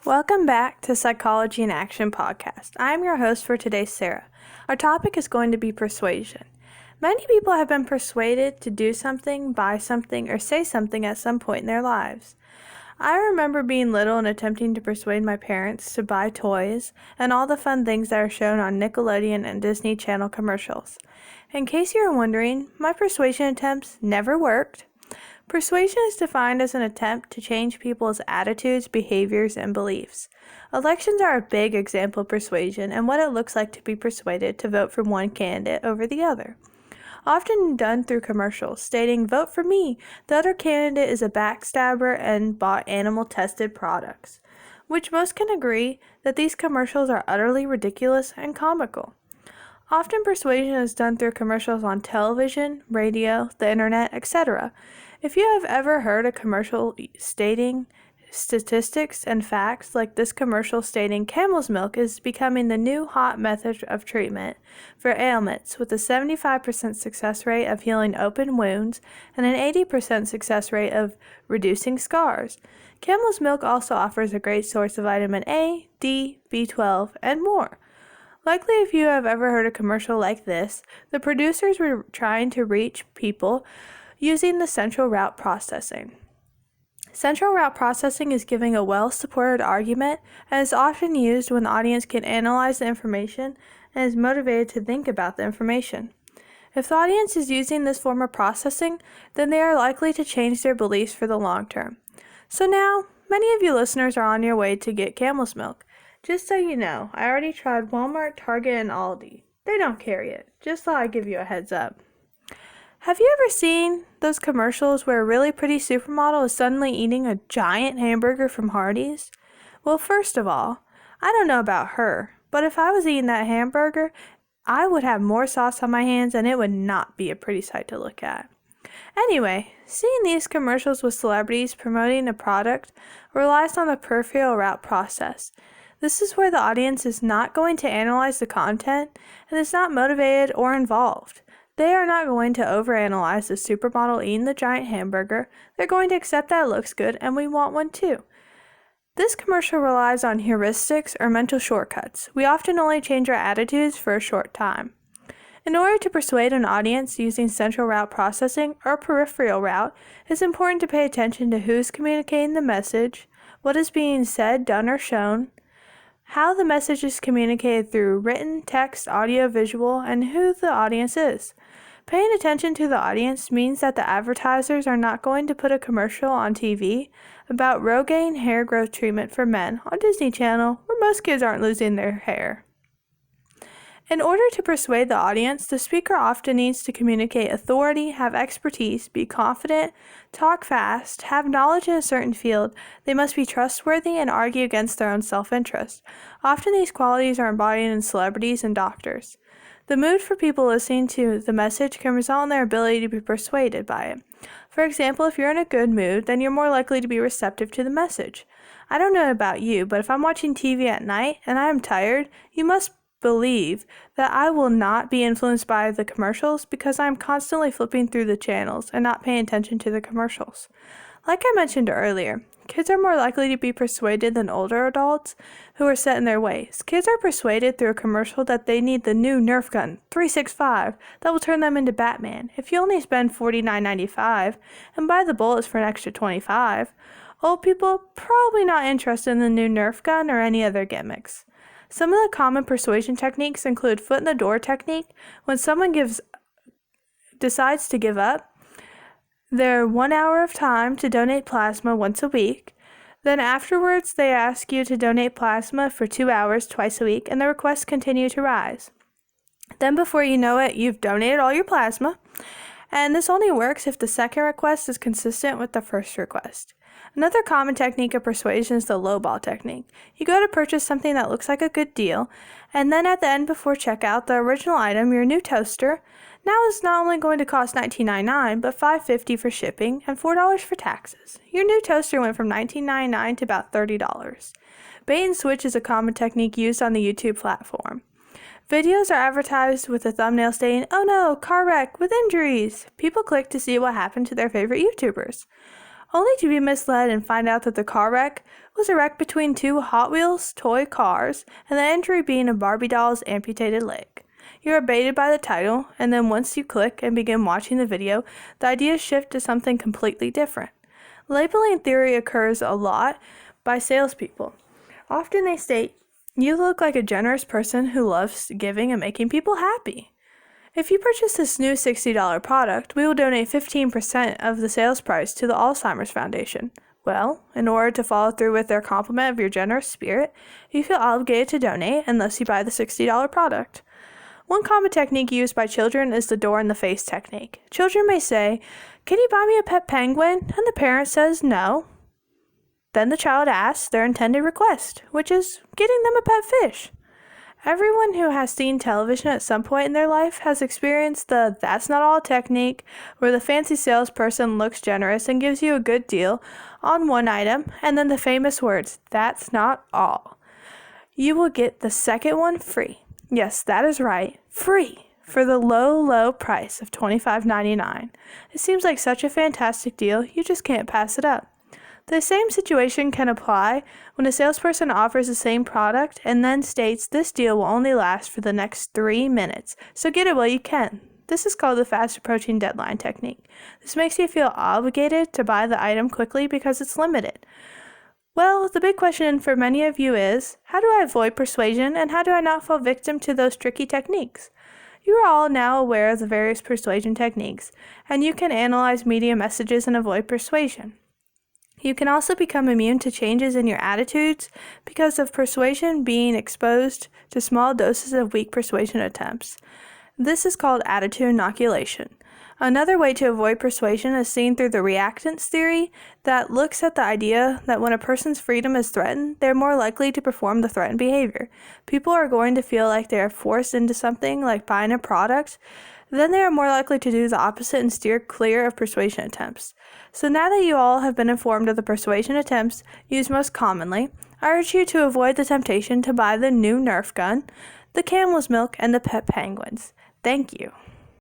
Welcome back to Psychology in Action podcast. I am your host for today, Sarah. Our topic is going to be persuasion. Many people have been persuaded to do something, buy something, or say something at some point in their lives. I remember being little and attempting to persuade my parents to buy toys and all the fun things that are shown on Nickelodeon and Disney Channel commercials. In case you are wondering, my persuasion attempts never worked. Persuasion is defined as an attempt to change people's attitudes, behaviors, and beliefs. Elections are a big example of persuasion and what it looks like to be persuaded to vote for one candidate over the other. Often done through commercials stating, "Vote for me, the other candidate is a backstabber and bought animal-tested products," which most can agree that these commercials are utterly ridiculous and comical. Often persuasion is done through commercials on television, radio, the internet, etc. If you have ever heard a commercial stating statistics and facts like this commercial stating camel's milk is becoming the new hot method of treatment for ailments with a 75% success rate of healing open wounds and an 80% success rate of reducing scars. Camel's milk also offers a great source of vitamin A, D, B12, and more. Likely if you have ever heard a commercial like this, the producers were trying to reach people using the central route processing. Central route processing is giving a well-supported argument and is often used when the audience can analyze the information and is motivated to think about the information. If the audience is using this form of processing, then they are likely to change their beliefs for the long term. So now, many of you listeners are on your way to get camel's milk. Just so you know, I already tried Walmart, Target, and Aldi. They don't carry it. Just thought I'd give you a heads up. Have you ever seen those commercials where a really pretty supermodel is suddenly eating a giant hamburger from Hardee's? Well, first of all, I don't know about her, but if I was eating that hamburger, I would have more sauce on my hands and it would not be a pretty sight to look at. Anyway, seeing these commercials with celebrities promoting a product relies on the peripheral route process. This is where the audience is not going to analyze the content and is not motivated or involved. They are not going to overanalyze the supermodel eating the giant hamburger. They're going to accept that it looks good and we want one too. This commercial relies on heuristics or mental shortcuts. We often only change our attitudes for a short time. In order to persuade an audience using central route processing or peripheral route, it's important to pay attention to who's communicating the message, what is being said, done, or shown, how the message is communicated through written, text, audio, visual, and who the audience is. Paying attention to the audience means that the advertisers are not going to put a commercial on TV about Rogaine hair growth treatment for men on Disney Channel where most kids aren't losing their hair. In order to persuade the audience, the speaker often needs to communicate authority, have expertise, be confident, talk fast, have knowledge in a certain field. They must be trustworthy and argue against their own self-interest. Often these qualities are embodied in celebrities and doctors. The mood for people listening to the message can result in their ability to be persuaded by it. For example, if you're in a good mood, then you're more likely to be receptive to the message. I don't know about you, but if I'm watching TV at night and I am tired, you must believe that I will not be influenced by the commercials because I'm constantly flipping through the channels and not paying attention to the commercials. Like I mentioned earlier, kids are more likely to be persuaded than older adults who are set in their ways. Kids are persuaded through a commercial that they need the new Nerf gun 365 that will turn them into Batman. If you only spend $49.95 and buy the bullets for an extra $25, old people are probably not interested in the new Nerf gun or any other gimmicks. Some of the common persuasion techniques include foot in the door technique. When someone decides to give up their 1 hour of time to donate plasma once a week, then afterwards they ask you to donate plasma for 2 hours twice a week, and the requests continue to rise. Then before you know it, you've donated all your plasma, and this only works if the second request is consistent with the first request. Another common technique of persuasion is the lowball technique. You go to purchase something that looks like a good deal, and then at the end before checkout, the original item, your new toaster, now is not only going to cost $19.99, but $5.50 for shipping and $4 for taxes. Your new toaster went from $19.99 to about $30. Bait and switch is a common technique used on the YouTube platform. Videos are advertised with a thumbnail stating, "Oh no, car wreck with injuries." People click to see what happened to their favorite YouTubers. only to be misled and find out that the car wreck was a wreck between two Hot Wheels toy cars, and the injury being a Barbie doll's amputated leg. You are baited by the title, and then once you click and begin watching the video, the ideas shift to something completely different. Labeling theory occurs a lot by salespeople. Often they state, "You look like a generous person who loves giving and making people happy. If you purchase this new $60 product, we will donate 15% of the sales price to the Alzheimer's Foundation." Well, in order to follow through with their compliment of your generous spirit, you feel obligated to donate unless you buy the $60 product. One common technique used by children is the door-in-the-face technique. Children may say, "Can you buy me a pet penguin?" And the parent says no. Then the child asks their intended request, which is getting them a pet fish. Everyone who has seen television at some point in their life has experienced the "that's not all" technique, where the fancy salesperson looks generous and gives you a good deal on one item, and then the famous words, "that's not all. You will get the second one free." Yes, that is right, free, for the low, low price of $25.99. It seems like such a fantastic deal, you just can't pass it up. The same situation can apply when a salesperson offers the same product and then states this deal will only last for the next 3 minutes, so get it while you can. This is called the fast approaching deadline technique. This makes you feel obligated to buy the item quickly because it's limited. Well, the big question for many of you is, how do I avoid persuasion and how do I not fall victim to those tricky techniques? You are all now aware of the various persuasion techniques, and you can analyze media messages and avoid persuasion. You can also become immune to changes in your attitudes because of persuasion being exposed to small doses of weak persuasion attempts. This is called attitude inoculation. Another way to avoid persuasion is seen through the reactance theory that looks at the idea that when a person's freedom is threatened, they're more likely to perform the threatened behavior. People are going to feel like they are forced into something, like buying a product. Then they are more likely to do the opposite and steer clear of persuasion attempts. So now that you all have been informed of the persuasion attempts used most commonly, I urge you to avoid the temptation to buy the new Nerf gun, the Camel's milk, and the pet penguins. Thank you.